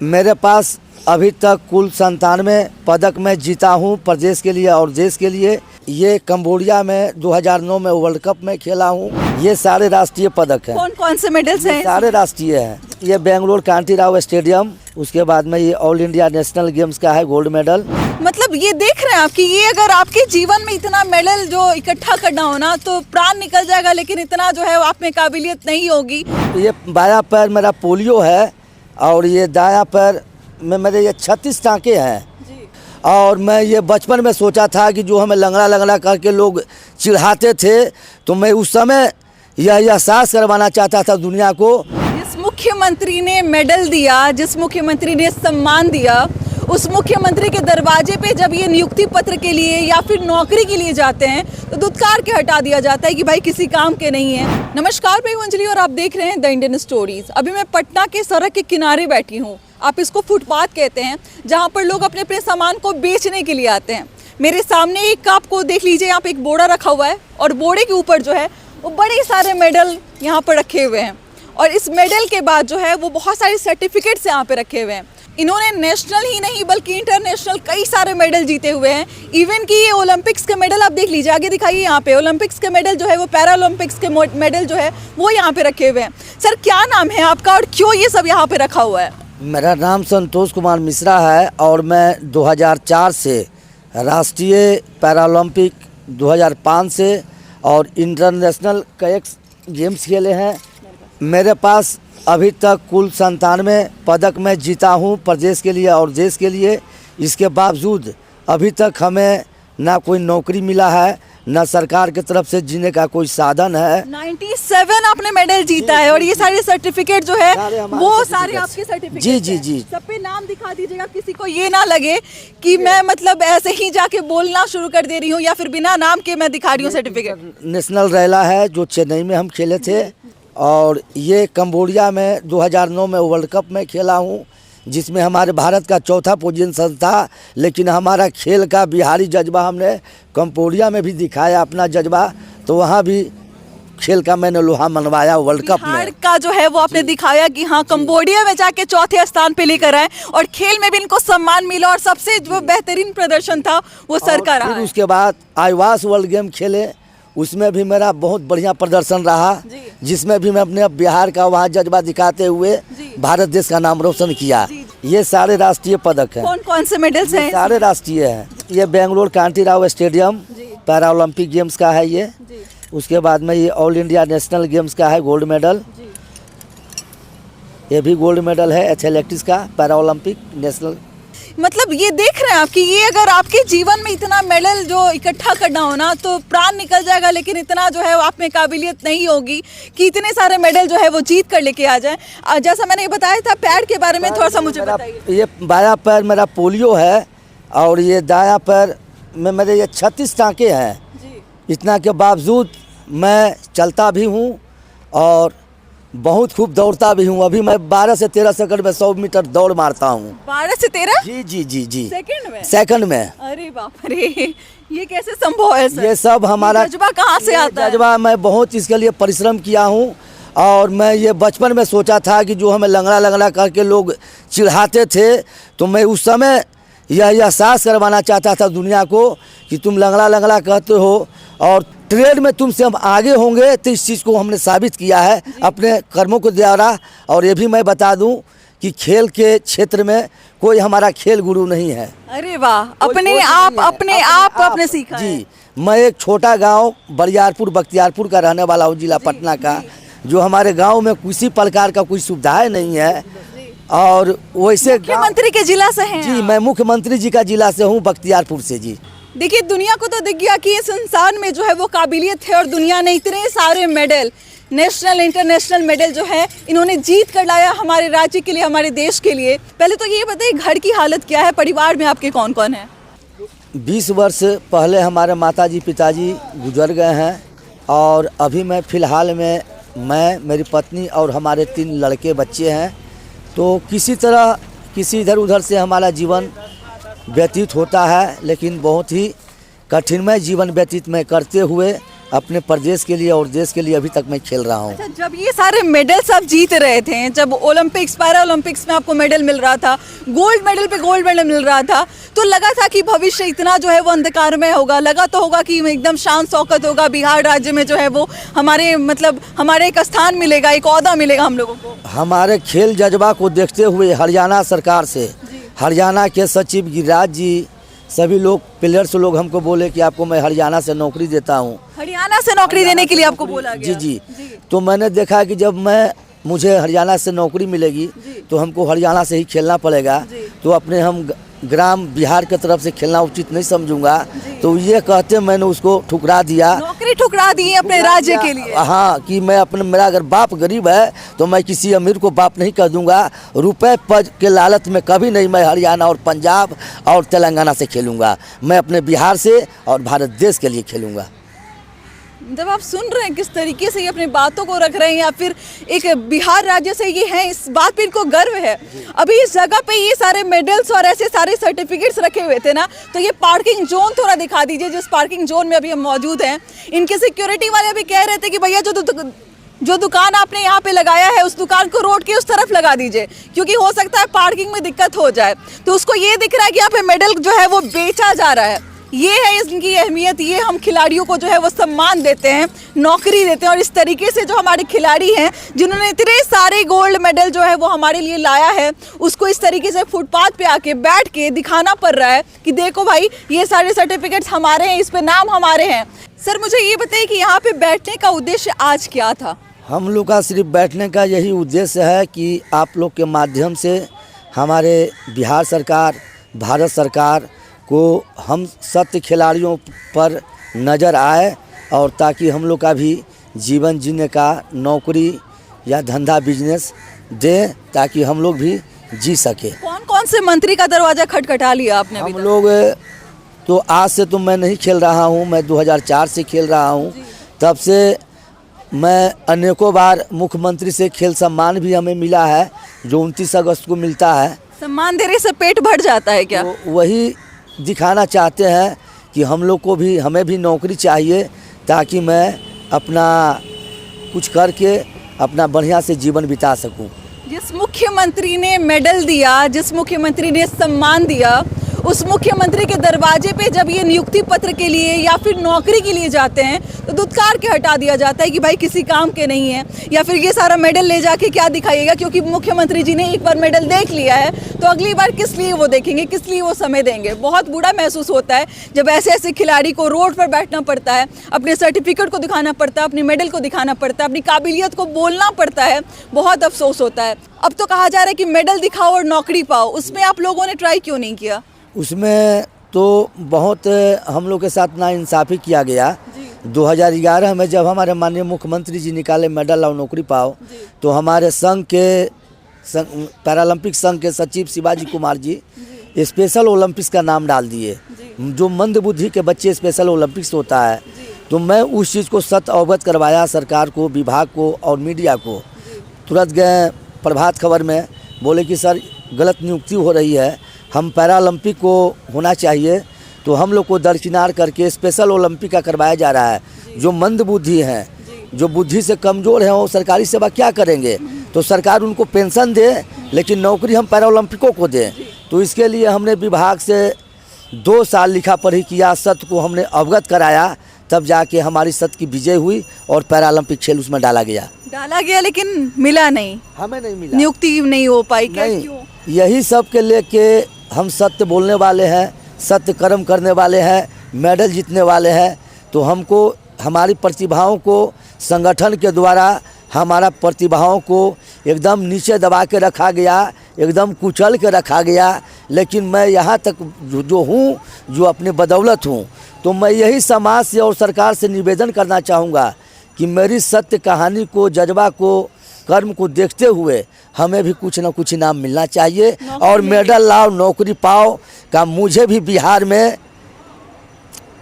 मेरे पास अभी तक कुल 97 पदक मैं जीता हूँ प्रदेश के लिए और देश के लिए। ये कंबोडिया में 2009 में वर्ल्ड कप में खेला हूँ। ये सारे राष्ट्रीय पदक हैं। कौन कौन से मेडल्स हैं? सारे राष्ट्रीय हैं। ये बेंगलोर कांटी राव स्टेडियम, उसके बाद में ये ऑल इंडिया नेशनल गेम्स का है गोल्ड मेडल। मतलब ये देख रहे हैं आप कि ये अगर आपके जीवन में इतना मेडल जो इकट्ठा करना हो ना तो प्राण निकल जाएगा, लेकिन इतना जो है आप में काबिलियत नहीं होगी। ये बायां पैर मेरा पोलियो है और ये दायां पैर में मेरे ये 36 टाँके हैं। और मैं ये बचपन में सोचा था कि जो हमें लंगड़ा लंगड़ा करके लोग चिढ़ाते थे, तो मैं उस समय यह एहसास करवाना चाहता था दुनिया को। जिस मुख्यमंत्री ने मेडल दिया, जिस मुख्यमंत्री ने सम्मान दिया, उस मुख्यमंत्री के दरवाजे पे जब ये नियुक्ति पत्र के लिए या फिर नौकरी के लिए जाते हैं तो दुत्कार के हटा दिया जाता है कि भाई किसी काम के नहीं है। नमस्कार, मैं अंजलि और आप देख रहे हैं द इंडियन स्टोरीज। अभी मैं पटना के सड़क के किनारे बैठी हूँ। आप इसको फुटपाथ कहते हैं, जहाँ पर लोग अपने अपने सामान को बेचने के लिए आते हैं। मेरे सामने एक आपको देख लीजिए, यहाँ पे एक बोरा रखा हुआ है और बोरे के ऊपर जो है वो बड़े सारे मेडल यहाँ पर रखे हुए हैं। और इस मेडल के बाद जो है वो बहुत सारे सर्टिफिकेट्स यहाँ पे रखे हुए हैं। इन्होंने नेशनल ही नहीं बल्कि इंटरनेशनल कई सारे मेडल जीते हुए हैं। इवन कि ये ओलंपिक्स के मेडल आप देख लीजिए, आगे दिखाइए, यहाँ पे ओलंपिक्स के मेडल जो है वो पैरालंपिक्स के मेडल जो है वो यहाँ पे रखे हुए हैं। सर, क्या नाम है आपका और क्यों ये सब यहाँ पे रखा हुआ है? मेरा नाम संतोष कुमार मिश्रा है और मैं 2004 से राष्ट्रीय पैरालंपिक 2005 से और इंटरनेशनल कई गेम्स खेले हैं। मेरे पास अभी तक कुल 97 पदक मैं जीता हूँ प्रदेश के लिए और देश के लिए। इसके बावजूद अभी तक हमें ना कोई नौकरी मिला है, ना सरकार की तरफ से जीने का कोई साधन है। 97 आपने मेडल जीता है और ये सारे सर्टिफिकेट जो है वो सारे आपके सर्टिफिकेट। जी जी जी। सब पे नाम दिखा दीजिएगा, किसी को ये ना लगे कि मैं मतलब ऐसे ही जाके बोलना शुरू कर दे रही हूँ या फिर बिना नाम के मैं दिखा रही हूँ सर्टिफिकेट। नेशनल रैला है जो चेन्नई में हम खेले थे और ये कंबोडिया में 2009 में वर्ल्ड कप में खेला हूँ, जिसमें हमारे भारत का चौथा पोजीशन था। लेकिन हमारा खेल का बिहारी जज्बा हमने कंबोडिया में भी दिखाया अपना जज्बा, तो वहाँ भी खेल का मैंने लोहा मनवाया वर्ल्ड कप में। बिहार का जो है वो आपने दिखाया कि हाँ कंबोडिया में जाके चौथे स्थान पे लेकर आए और खेल में भी इनको सम्मान मिला और सबसे जो बेहतरीन प्रदर्शन था वो सर का रहा। उसके बाद आईवास वर्ल्ड गेम खेले, उसमें भी मेरा बहुत बढ़िया प्रदर्शन रहा, जिसमें भी मैं अपने बिहार का वहाँ जज्बा दिखाते हुए भारत देश का नाम रोशन किया। ये सारे राष्ट्रीय पदक हैं। कौन कौन से मेडल्स हैं? सारे राष्ट्रीय हैं। ये Bangalore Kanti Rao stadium Paralympic games का है ये। उसके बाद में ये ऑल इंडिया नेशनल गेम्स का है गोल्ड मेडल। ये भी गोल्ड मेडल है एथलेटिक्स का पैरालंपिक नेशनल। मतलब ये देख रहे हैं आप कि ये अगर आपके जीवन में इतना मेडल जो इकट्ठा करना हो ना तो प्राण निकल जाएगा, लेकिन इतना जो है आप में काबिलियत नहीं होगी कि इतने सारे मेडल जो है वो जीत कर लेके आ जाए। जैसा मैंने बताया था, पैर के बारे में थोड़ा सा मुझे बताइए। ये बायां पैर मेरा पोलियो है और ये दायां पैर में मेरे ये 36 टाँके हैं। इतना के बावजूद मैं चलता भी हूँ और बहुत खूब दौड़ता भी हूँ। अभी मैं 12 से 13 सेकंड में 100 मीटर दौड़ मारता हूँ। 12 से 13? जी जी जी जी। सेकंड में? अरे बाप रे, ये कैसे संभव है सर? ये सब हमारा जज्बा कहाँ से आता है? जज्बा मैं बहुत इसके लिए परिश्रम किया हूँ और मैं ये बचपन में सोचा था कि जो हमें लंगड़ा लंगड़ा करके लोग चिढ़ाते थे, तो मैं उस समय यह एहसास करवाना चाहता था दुनिया को कि तुम लंगड़ा लंगड़ा कहते हो और ट्रेड में तुमसे हम आगे होंगे। तो इस चीज़ को हमने साबित किया है अपने कर्मों के द्वारा। और ये भी मैं बता दूं कि खेल के क्षेत्र में कोई हमारा खेल गुरु नहीं है। अरे वाह, अपने आप सीखा है। जी, मैं एक छोटा गांव बरियारपुर बख्तियारपुर का रहने वाला हूँ, जिला पटना का। जो हमारे गांव में किसी प्रकार का कोई सुविधाएं नहीं है और वैसे मुख्यमंत्री के जिला से हैं? जी, मैं मुख्यमंत्री जी का जिला से हूँ, बख्तियारपुर से। जी देखिए, दुनिया को तो दिख गया कि इस इंसान में जो है वो काबिलियत है और दुनिया ने इतने सारे मेडल, नेशनल इंटरनेशनल मेडल जो है इन्होंने जीत कर लाया हमारे राज्य के लिए, हमारे देश के लिए। पहले तो ये बताइए, घर की हालत क्या है? परिवार में आपके कौन कौन है? 20 वर्ष पहले हमारे माताजी पिताजी गुजर गए हैं और अभी मैं फ़िलहाल में मेरी पत्नी और हमारे 3 लड़के बच्चे हैं। तो किसी तरह किसी इधर उधर से हमारा जीवन व्यतीत होता है, लेकिन बहुत ही कठिनमय जीवन व्यतीत में करते हुए अपने प्रदेश के लिए और देश के लिए अभी तक मैं खेल रहा हूँ। अच्छा, जब ये सारे मेडल्स आप जीत रहे थे, जब ओलंपिक्स पैरा ओलंपिक्स में आपको मेडल मिल रहा था, गोल्ड मेडल पे गोल्ड मेडल मिल रहा था, तो लगा था कि भविष्य इतना जो है वो अंधकारमय होगा, लगा तो होगा कि एकदम शान शौकत होगा, बिहार राज्य में जो है वो हमारे हमारे एक स्थान मिलेगा, एक ओहदा मिलेगा हम लोगों को। हमारे खेल जज्बा को देखते हुए हरियाणा सरकार से, हरियाणा के सचिव गिरिराज जी, सभी लोग प्लेयर्स लोग हमको बोले कि आपको मैं हरियाणा से नौकरी देता हूँ। हरियाणा से नौकरी देने के लिए आपको बोला गया? जी। तो मैंने देखा कि जब मुझे हरियाणा से नौकरी मिलेगी तो हमको हरियाणा से ही खेलना पड़ेगा, तो अपने हम ग्राम बिहार की तरफ से खेलना उचित नहीं समझूंगा। तो ये कहते मैंने उसको ठुकरा दिया, नौकरी ठुकरा दी अपने राज्य के लिए। हाँ, कि मैं अपने, मेरा अगर बाप गरीब है तो मैं किसी अमीर को बाप नहीं कर दूंगा। रुपए पद के लालच में कभी नहीं मैं हरियाणा और पंजाब और तेलंगाना से खेलूंगा, मैं अपने बिहार से और भारत देश के लिए खेलूंगा। जब आप सुन रहे हैं किस तरीके से ये अपनी बातों को रख रहे हैं, या फिर एक बिहार राज्य से ये हैं, इस बात पे इनको गर्व है। अभी इस जगह पे ये सारे मेडल्स और ऐसे सारे सर्टिफिकेट्स रखे हुए थे ना, तो ये पार्किंग जोन थोड़ा दिखा दीजिए, जिस पार्किंग जोन में अभी हम मौजूद हैं। इनके सिक्योरिटी वाले भी कह रहे थे कि भैया जो दुकान आपने यहाँ पे लगाया है, उस दुकान को रोड के उस तरफ लगा दीजिए, क्योंकि हो सकता है पार्किंग में दिक्कत हो जाए। तो उसको ये दिख रहा है कि यहाँ पे मेडल जो है वो बेचा जा रहा है। ये है इनकी अहमियत, ये हम खिलाड़ियों को जो है वो सम्मान देते हैं, नौकरी देते हैं। और इस तरीके से जो हमारे खिलाड़ी हैं, जिन्होंने इतने सारे गोल्ड मेडल जो है वो हमारे लिए लाया है, उसको इस तरीके से फुटपाथ पे आके बैठ के दिखाना पड़ रहा है कि देखो भाई, ये सारे सर्टिफिकेट्स हमारे हैं, इस पे नाम हमारे हैं। सर, मुझे ये बताइए कि यहाँ पे बैठने का उद्देश्य आज क्या था? हम लोग का सिर्फ बैठने का यही उद्देश्य है कि आप लोग के माध्यम से हमारे बिहार सरकार, भारत सरकार को हम सत्य खिलाड़ियों पर नज़र आए, और ताकि हम लोग का भी जीवन जीने का नौकरी या धंधा बिजनेस दे, ताकि हम लोग भी जी सके। कौन कौन से मंत्री का दरवाजा खटखटा लिया आपने? हम लोग तो आज से तो मैं नहीं खेल रहा हूँ, मैं 2004 से खेल रहा हूँ। तब से मैं अनेकों बार मुख्यमंत्री से खेल सम्मान भी हमें मिला है, जो 29 अगस्त को मिलता है। सम्मान देने से पेट भर जाता है क्या? तो वही दिखाना चाहते हैं कि हम लोग को भी, हमें भी नौकरी चाहिए, ताकि मैं अपना कुछ करके अपना बढ़िया से जीवन बिता सकूं। जिस मुख्यमंत्री ने मेडल दिया, जिस मुख्यमंत्री ने सम्मान दिया, उस मुख्यमंत्री के दरवाजे पे जब ये नियुक्ति पत्र के लिए या फिर नौकरी के लिए जाते हैं, तो दुत्कार के हटा दिया जाता है कि भाई किसी काम के नहीं है, या फिर ये सारा मेडल ले जाके क्या दिखाइएगा, क्योंकि मुख्यमंत्री जी ने एक बार मेडल देख लिया है, तो अगली बार किस लिए वो देखेंगे, किस लिए वो समय देंगे। बहुत बुरा महसूस होता है जब ऐसे ऐसे खिलाड़ी को रोड पर बैठना पड़ता है, अपने सर्टिफिकेट को दिखाना पड़ता है, अपनी मेडल को दिखाना पड़ता है, अपनी काबिलियत को बोलना पड़ता है। बहुत अफसोस होता है। अब तो कहा जा रहा है कि मेडल दिखाओ और नौकरी पाओ, उसमें आप लोगों ने ट्राई क्यों नहीं किया? उसमें तो बहुत हम लोग के साथ नाइंसाफ़ी किया गया। 2011 में जब हमारे माननीय मुख्यमंत्री जी निकाले मेडल और नौकरी पाओ, तो हमारे संघ के पैरालंपिक संघ के सचिव शिवाजी कुमार जी स्पेशल ओलंपिक्स का नाम डाल दिए, जो मंद बुद्धि के बच्चे स्पेशल ओलंपिक्स होता है। तो मैं उस चीज़ को सत्य अवगत करवाया सरकार को, विभाग को और मीडिया को। तुरंत गए प्रभात खबर में, बोले कि सर गलत नियुक्ति हो रही है, हम पैरालंपिक को होना चाहिए, तो हम लोग को दरकिनार करके स्पेशल ओलंपिक का करवाया जा रहा है। जो मंद बुद्धि हैं, जो बुद्धि से कमज़ोर हैं, वो सरकारी सेवा क्या करेंगे? तो सरकार उनको पेंशन दे, लेकिन नौकरी हम पैरालंपिकों को दें। तो इसके लिए हमने विभाग से 2 साल लिखा पढ़ी किया, सत्य को हमने अवगत कराया, तब जाके हमारी सत्य की विजय हुई और पैरालंपिक खेल उसमें डाला गया। लेकिन मिला नहीं, हमें नहीं मिला, नियुक्ति नहीं हो पाई। क्यों? यही सब के लेके हम सत्य बोलने वाले हैं, सत्य कर्म करने वाले हैं, मेडल जीतने वाले हैं। तो हमको हमारी प्रतिभाओं को संगठन के द्वारा हमारा प्रतिभाओं को एकदम नीचे दबा के रखा गया, एकदम कुचल के रखा गया। लेकिन मैं यहाँ तक जो हूँ, जो अपने बदौलत हूँ, तो मैं यही समाज से और सरकार से निवेदन करना चाहूँगा कि मेरी सत्य कहानी को, जज्बा को, कर्म को देखते हुए हमें भी कुछ ना कुछ इनाम मिलना चाहिए, और मेडल लाओ, नौकरी पाओ का मुझे भी बिहार में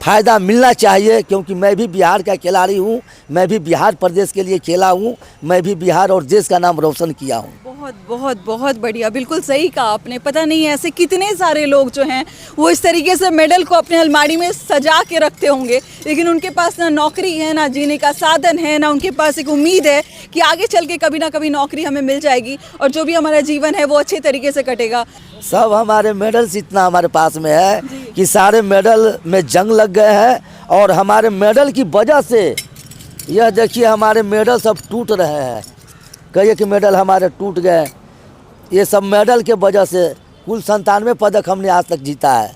फ़ायदा मिलना चाहिए, क्योंकि मैं भी बिहार का खिलाड़ी हूँ, मैं भी बिहार प्रदेश के लिए खेला हूँ, मैं भी बिहार और देश का नाम रोशन किया हूँ। बहुत बहुत बहुत बढ़िया, बिल्कुल सही कहा आपने। पता नहीं ऐसे कितने सारे लोग जो हैं वो इस तरीके से मेडल को अपने अलमारी में सजा के रखते होंगे, लेकिन उनके पास ना नौकरी है, ना जीने का साधन है, ना उनके पास एक उम्मीद है कि आगे चल के कभी ना कभी नौकरी हमें मिल जाएगी और जो भी हमारा जीवन है वो अच्छे तरीके से कटेगा। सब हमारे मेडल्स इतना हमारे पास में है कि सारे मेडल में जंग लग गए हैं, और हमारे मेडल की वजह से यह देखिए हमारे मेडल सब टूट रहे हैं। कई एक मेडल हमारे टूट गए। ये सब मेडल के वजह से कुल 97 पदक हमने आज तक जीता है,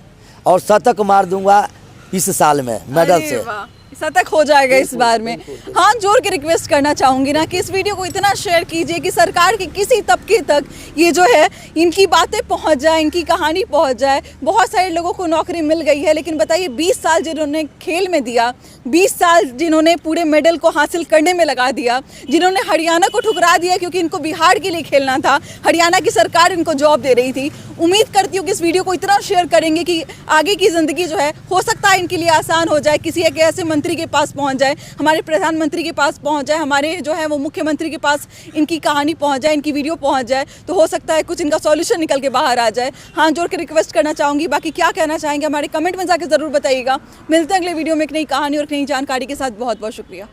और शतक मार दूंगा इस साल में मेडल अरे से। वाह, शतक हो जाएगा इस बार में। हाँ, जोर के रिक्वेस्ट करना चाहूँगी ना कि इस वीडियो को इतना शेयर कीजिए कि सरकार के किसी तबके तक ये जो है इनकी बातें पहुँच जाए, इनकी कहानी पहुँच जाए। बहुत सारे लोगों को नौकरी मिल गई है, लेकिन बताइए 20 साल जिन्होंने खेल में दिया, 20 साल जिन्होंने पूरे मेडल को हासिल करने में लगा दिया, जिन्होंने हरियाणा को ठुकरा दिया क्योंकि इनको बिहार के लिए खेलना था, हरियाणा की सरकार इनको जॉब दे रही थी। उम्मीद करती हूँ कि इस वीडियो को इतना शेयर करेंगे कि आगे की ज़िंदगी जो है हो सकता है इनके लिए आसान हो जाए, किसी एक ऐसे मंत्री के पास पहुंच जाए, हमारे प्रधानमंत्री के पास पहुंच जाए, हमारे जो है वो मुख्यमंत्री के पास इनकी कहानी पहुंच जाए, इनकी वीडियो पहुंच जाए, तो हो सकता है कुछ इनका सॉल्यूशन निकल के बाहर आ जाए। हाँ, जोर के रिक्वेस्ट करना चाहूँगी। बाकी क्या कहना चाहेंगे हमारे कमेंट में जाकर ज़रूर बताइएगा। मिलते हैं अगले वीडियो में एक नई कहानी और एक नई जानकारी के साथ। बहुत बहुत शुक्रिया।